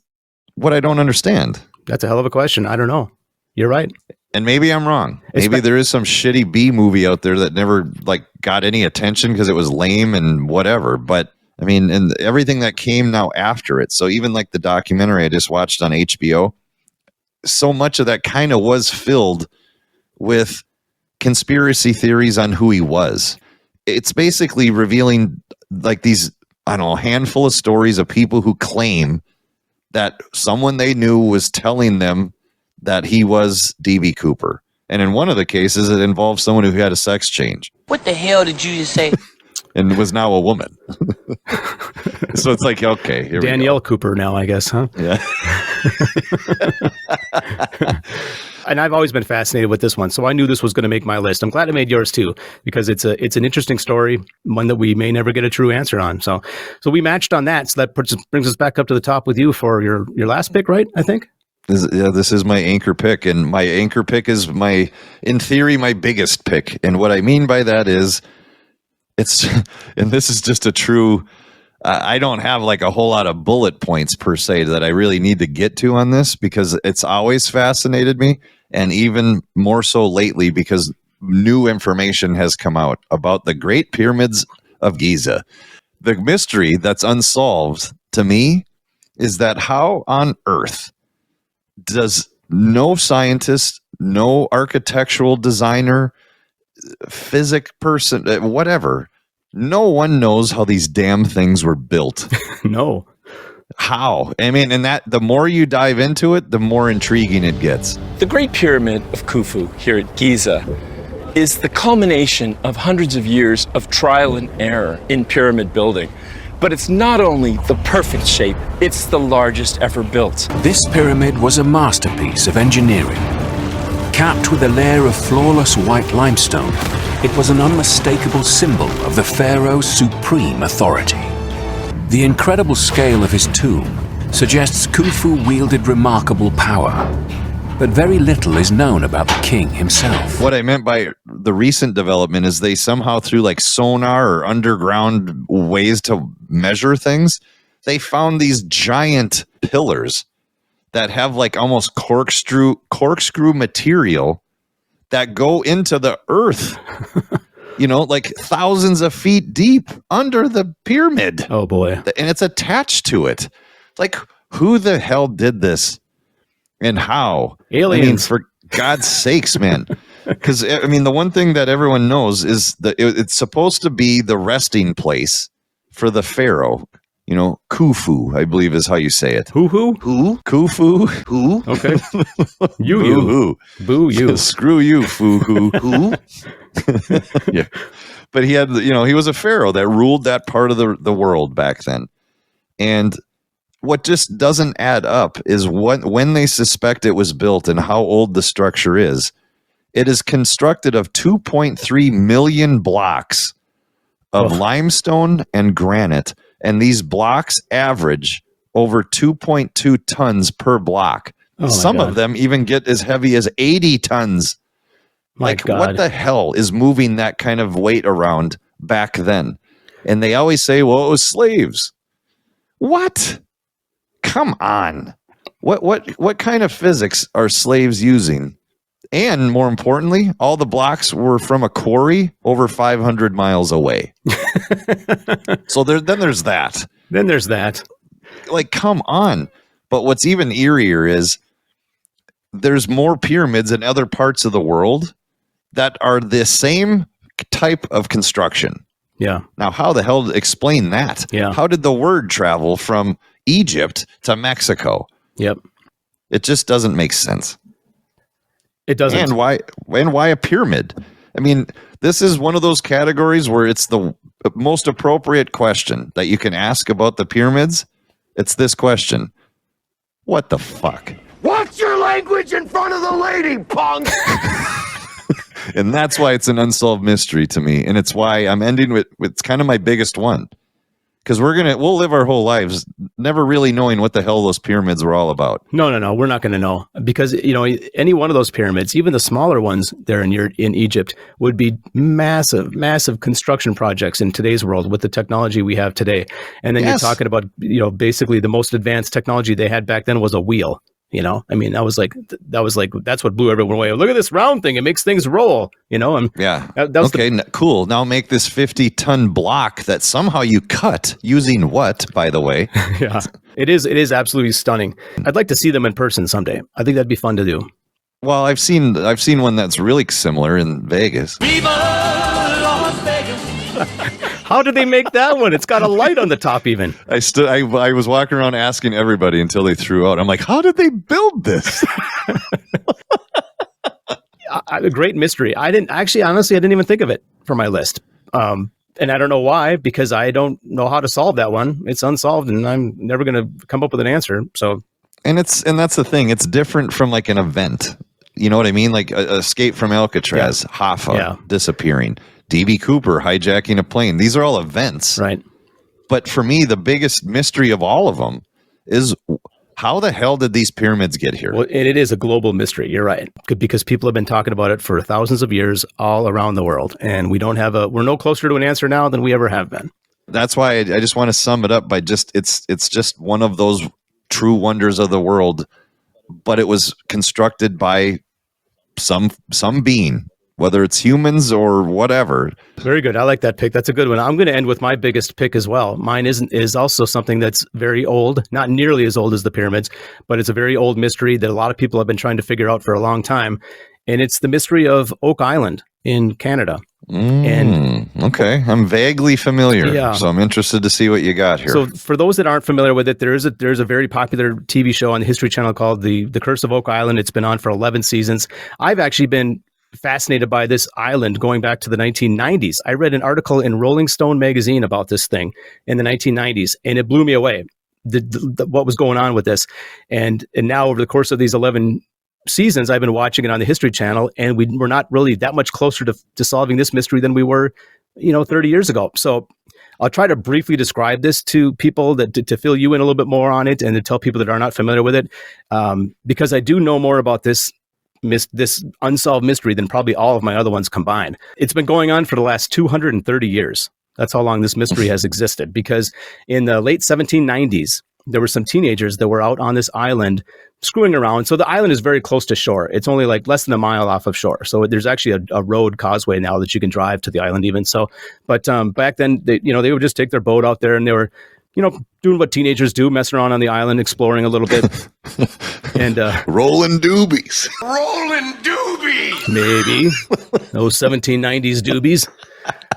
what I don't understand. That's a hell of a question. I don't know. You're right. And maybe I'm wrong. Maybe there is some shitty B movie out there that never got any attention because it was lame and whatever. But I mean, and everything that came now after it. So even like the documentary I just watched on HBO, so much of that kind of was filled with conspiracy theories on who he was. It's basically revealing like these, I don't know, handful of stories of people who claim that someone they knew was telling them that he was DB Cooper. And in one of the cases, it involved someone who had a sex change. What the hell did you just say? And was now a woman. So it's like, okay, here Danielle we go. Cooper now, I guess, huh? Yeah. And I've always been fascinated with this one, so I knew this was going to make my list. I'm glad it made yours too, because it's an interesting story, one that we may never get a true answer on. So we matched on that. So that brings us back up to the top with you for your last pick, right? I think. This is my anchor pick, and my anchor pick is in theory, my biggest pick. And what I mean by that is, and this is just a true. I don't have like a whole lot of bullet points per se that I really need to get to on this, because it's always fascinated me, and even more so lately because new information has come out about the Great Pyramids of Giza. The mystery that's unsolved to me is that how on earth does no scientist, no architectural designer, physic person, whatever, no one knows how these damn things were built. No. How? I mean, and that the more you dive into it, the more intriguing it gets. The Great Pyramid of Khufu here at Giza is the culmination of hundreds of years of trial and error in pyramid building. But it's not only the perfect shape, it's the largest ever built. This pyramid was a masterpiece of engineering. Capped with a layer of flawless white limestone, it was an unmistakable symbol of the pharaoh's supreme authority. The incredible scale of his tomb suggests Khufu wielded remarkable power, but very little is known about the king himself. What I meant by the recent development is they somehow, through like sonar or underground ways to measure things, they found these giant pillars that have like almost corkscrew material that go into the earth, like thousands of feet deep under the pyramid. Oh boy. And it's attached to it. Like, who the hell did this and how? Aliens. I mean, for God's sakes, man. Because, I mean, the one thing that everyone knows is that it's supposed to be the resting place for the pharaoh. Khufu, I believe is how you say it. Who? Khufu. Who? Okay. You. Boo you. Screw you, foo-hoo. Who? Yeah. But he had, he was a pharaoh that ruled that part of the world back then. And what just doesn't add up is when they suspect it was built and how old the structure is. It is constructed of 2.3 million blocks of limestone and granite. And these blocks average over 2.2 tons per block. Some of them even get as heavy as 80 tons. What the hell is moving that kind of weight around back then? And they always say, well, it was slaves. What? Come on. What kind of physics are slaves using? And more importantly, all the blocks were from a quarry over 500 miles away. So then there's that. Then there's that. Like, come on. But what's even eerier is there's more pyramids in other parts of the world that are the same type of construction. Yeah. Now, how the hell explain that? Yeah. How did the word travel from Egypt to Mexico? Yep. It just doesn't make sense. It doesn't. And why a pyramid? I mean, this is one of those categories where it's the most appropriate question that you can ask about the pyramids. It's this question. What the fuck? Watch your language in front of the lady, punk! And that's why it's an unsolved mystery to me. And it's why I'm ending with it's kind of my biggest one. Because we'll live our whole lives never really knowing what the hell those pyramids were all about. No, we're not going to know, because any one of those pyramids, even the smaller ones there in Egypt, would be massive construction projects in today's world with the technology we have today. And then you're talking about basically the most advanced technology they had back then was a wheel. I mean, that was like that's what blew everyone away. Look at this round thing; it makes things roll. And yeah, that was cool. Now make this 50-ton block that somehow you cut using what, by the way? Yeah, it is absolutely stunning. I'd like to see them in person someday. I think that'd be fun to do. Well, I've seen one that's really similar in Vegas. Viva Las Vegas! How did they make that one? It's got a light on the top even. I was walking around asking everybody until they threw out. I'm like, how did they build this? A great mystery. Honestly, I didn't even think of it for my list. And I don't know why, because I don't know how to solve that one. It's unsolved and I'm never going to come up with an answer. So, and that's the thing. It's different from like an event. You know what I mean? Like Escape from Alcatraz, Hoffa disappearing, D.B. Cooper hijacking a plane. These are all events. Right. But for me, the biggest mystery of all of them is how the hell did these pyramids get here? Well, and it is a global mystery. You're right. Because people have been talking about it for thousands of years all around the world. And we're no closer to an answer now than we ever have been. That's why I just want to sum it up by it's just one of those true wonders of the world, but it was constructed by some being, whether it's humans or whatever. Very good. I like that pick. That's a good one. I'm going to end with my biggest pick as well. Mine is also something that's very old, not nearly as old as the pyramids, but it's a very old mystery that a lot of people have been trying to figure out for a long time. And it's the mystery of Oak Island in Canada. Okay. I'm vaguely familiar, so I'm interested to see what you got here. So for those that aren't familiar with it, there's a very popular TV show on the History Channel called The Curse of Oak Island. It's been on for 11 seasons. I've actually been fascinated by this island going back to the 1990s. I read an article in Rolling Stone magazine about this thing in the 1990s, and it blew me away, what was going on with this. And now over the course of these 11 seasons, I've been watching it on the History Channel, and we're not really that much closer to solving this mystery than we were 30 years ago. So I'll try to briefly describe this to people to fill you in a little bit more on it, and to tell people that are not familiar with it, because I do know more about this unsolved mystery than probably all of my other ones combined. It's been going on for the last 230 years. That's how long this mystery has existed, because in the late 1790s, there were some teenagers that were out on this island screwing around. So the island is very close to shore. It's only like less than a mile off of shore. So there's actually a road causeway now that you can drive to the island even. So, but back then, they would just take their boat out there, and they were, doing what teenagers do, messing around on the island, exploring a little bit. And rolling doobies. Rolling doobies! Maybe. Those 1790s doobies.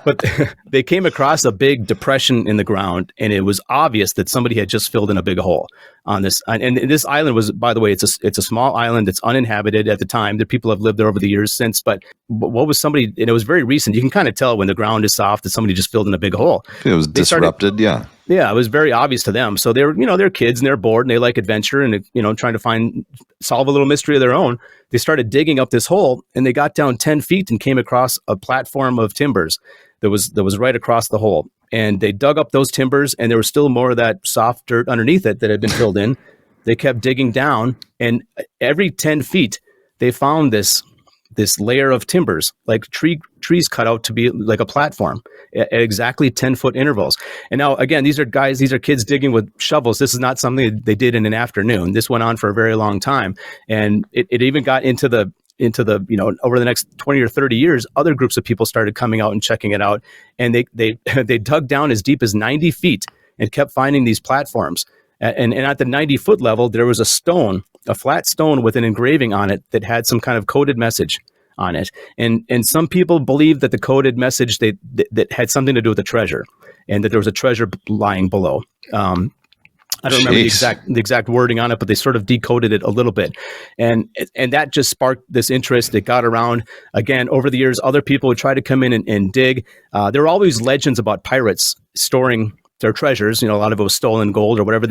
But they came across a big depression in the ground, and it was obvious that somebody had just filled in a big hole on this. And this island was, by the way, it's a small island. It's uninhabited at the time. The people have lived there over the years since. But what was somebody? And it was very recent. You can kind of tell when the ground is soft that somebody just filled in a big hole. It was disrupted. Yeah, it was very obvious to them. So they're they're kids and they're bored and they like adventure and trying to solve a little mystery of their own. They started digging up this hole, and they got down 10 feet and came across a platform of timbers that was right across the hole. And they dug up those timbers, and there was still more of that soft dirt underneath it that had been filled in. They kept digging down, and every 10 feet, they found this layer of timbers, like trees cut out to be like a platform at exactly 10-foot intervals. And now, again, these are kids digging with shovels. This is not something they did in an afternoon. This went on for a very long time. And it even got into the over the next 20 or 30 years, other groups of people started coming out and checking it out. And they dug down as deep as 90 feet and kept finding these platforms. And at the 90-foot level, there was a stone a flat stone with an engraving on it that had some kind of coded message on it. And some people believe that the coded message that had something to do with the treasure, and that there was a treasure lying below. I don't remember the exact wording on it, but they sort of decoded it a little bit. And that just sparked this interest. It got around. Again, over the years, other people would try to come in and dig. There were always legends about pirates storing their treasures. A lot of it was stolen gold or whatever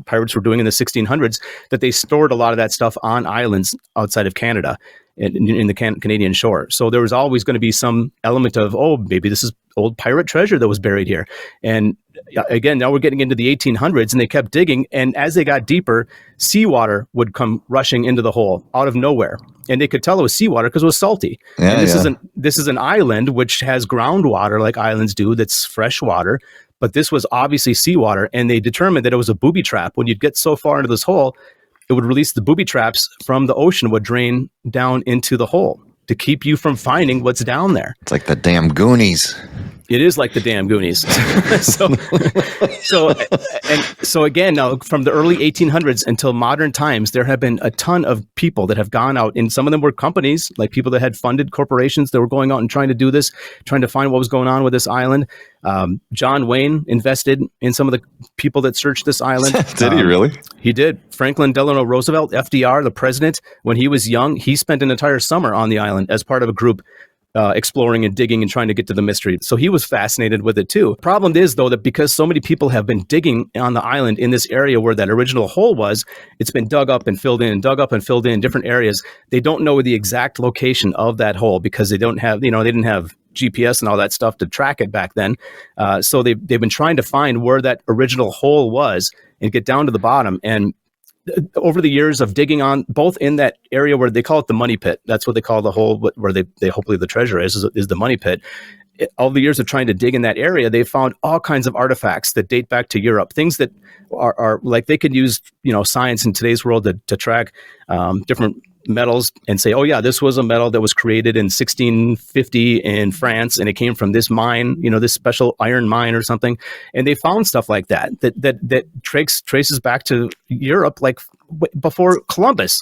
pirates were doing in the 1600s, that they stored a lot of that stuff on islands outside of Canada in the Canadian shore. So there was always going to be some element of, maybe this is old pirate treasure that was buried here. And again, now we're getting into the 1800s, and they kept digging. And as they got deeper, seawater would come rushing into the hole out of nowhere. And they could tell it was seawater because it was salty. Yeah, and this is an island which has groundwater like islands do, that's fresh water. But this was obviously seawater. And they determined that it was a booby trap. When you'd get so far into this hole, it would release the booby traps from the ocean, would drain down into the hole to keep you from finding what's down there. It's like the damn Goonies. It is like the damn Goonies. So again, now from the early 1800s until modern times, there have been a ton of people that have gone out, and some of them were companies, like people that had funded corporations that were going out and trying to do this, trying to find what was going on with this island. John Wayne invested in some of the people that searched this island. Did he really? He did. Franklin Delano Roosevelt, FDR, the president, when he was young, he spent an entire summer on the island as part of a group exploring and digging and trying to get to the mystery. So he was fascinated with it too. Problem is, though, that because so many people have been digging on the island in this area where that original hole was, it's been dug up and filled in, different areas. They don't know the exact location of that hole because they don't have, they didn't have GPS and all that stuff to track it back then. So they've been trying to find where that original hole was and get down to the bottom. And over the years of digging on, both in that area where they call it the money pit, that's what they call the hole where they hopefully the treasure is the money pit. All the years of trying to dig in that area, they found all kinds of artifacts that date back to Europe, things that are like they could use, science in today's world to track different metals and say, oh yeah, this was a metal that was created in 1650 in France, and it came from this mine, this special iron mine or something. And they found stuff like that traces back to Europe, like before Christopher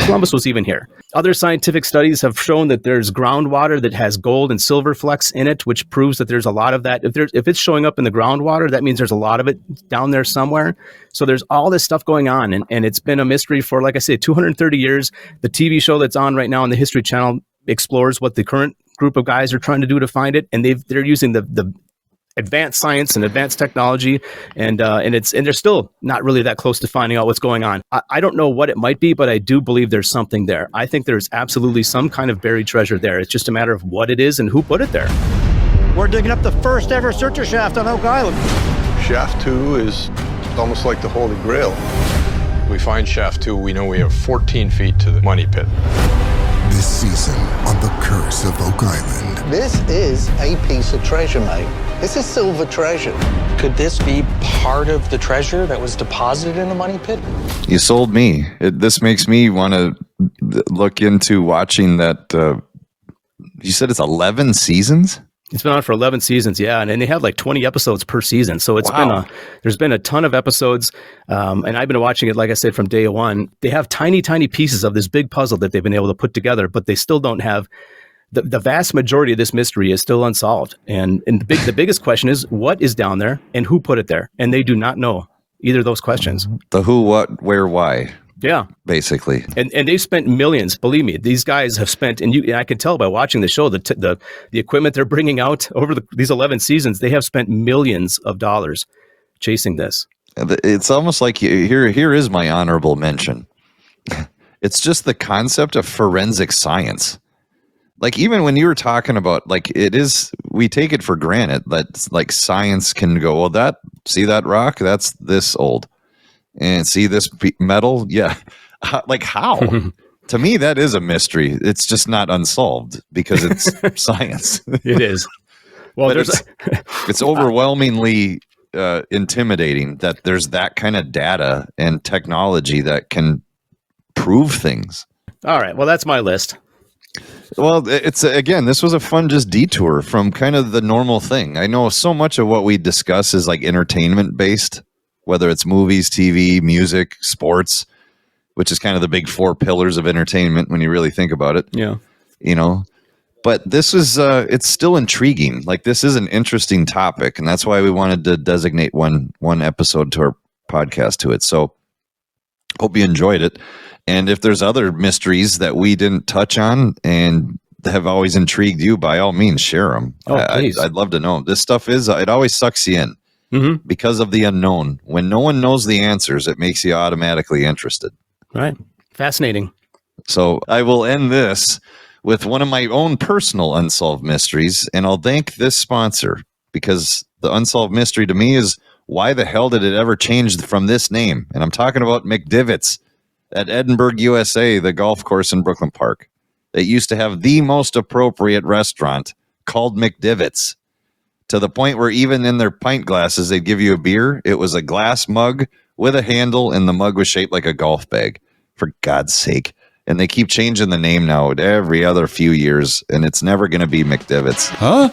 Columbus was even here. Other scientific studies have shown that there's groundwater that has gold and silver flecks in it, which proves that there's a lot of that. If it's showing up in the groundwater, that means there's a lot of it down there somewhere. So there's all this stuff going on, and it's been a mystery for, like I say, 230 years. The TV show that's on right now on the History Channel explores what the current group of guys are trying to do to find it, and they're using the advanced science and advanced technology, and they're still not really that close to finding out what's going on. I don't know what it might be, but I do believe there's something there. I think there's absolutely some kind of buried treasure there. It's just a matter of what it is and who put it there. We're digging up the first ever searcher shaft on Oak Island. Shaft 2 is almost like the Holy Grail. We find Shaft 2, we know we have 14 feet to the money pit. This season on The Curse of Oak Island. This is a piece of treasure, mate. This is silver treasure. Could this be part of the treasure that was deposited in the money pit? You sold me. This makes me want to look into watching that. You said it's 11 seasons? It's been on for 11 seasons, yeah, and they have like 20 episodes per season. So it's there's been a ton of episodes, and I've been watching it, like I said, from day one. They have tiny pieces of this big puzzle that they've been able to put together, but they still don't have the vast majority of this mystery is still unsolved. And the biggest question is what is down there and who put it there, and they do not know either of those questions. The who, what, where, why. Yeah, basically, and they've spent millions. Believe me, these guys have spent, and I can tell by watching the show the equipment they're bringing out over these 11 seasons. They have spent millions of dollars chasing this. It's almost like here is my honorable mention. It's just the concept of forensic science. Like even when you were talking about we take it for granted that like science can go, well, see that rock, that's this old. And see this metal? Yeah. Like how? To me, that is a mystery. It's just not unsolved because it's science. It is. Well, it's overwhelmingly intimidating that there's that kind of data and technology that can prove things. All right. Well, that's my list. Well, it's again, this was a fun just detour from kind of the normal thing. I know so much of what we discuss is like entertainment based. Whether it's movies, TV, music, sports, which is kind of the big 4 pillars of entertainment when you really think about it. Yeah. You know, but this is, it's still intriguing. Like, this is an interesting topic, and that's why we wanted to designate one episode to our podcast to it. So hope you enjoyed it. And if there's other mysteries that we didn't touch on and have always intrigued you, by all means, share them. I'd love to know. This stuff it always sucks you in because of the unknown. When no one knows the answers, it makes you automatically interested. Right. Fascinating. So I will end this with one of my own personal unsolved mysteries, and I'll thank this sponsor, because the unsolved mystery to me is, why the hell did it ever change from this name? And I'm talking about McDivitt's at Edinburgh, USA, the golf course in Brooklyn Park. It used to have the most appropriate restaurant called McDivitt's, to the point where even in their pint glasses, they'd give you a beer. It was a glass mug with a handle, and the mug was shaped like a golf bag, for God's sake. And they keep changing the name now every other few years, and it's never going to be McDivitt's. Huh?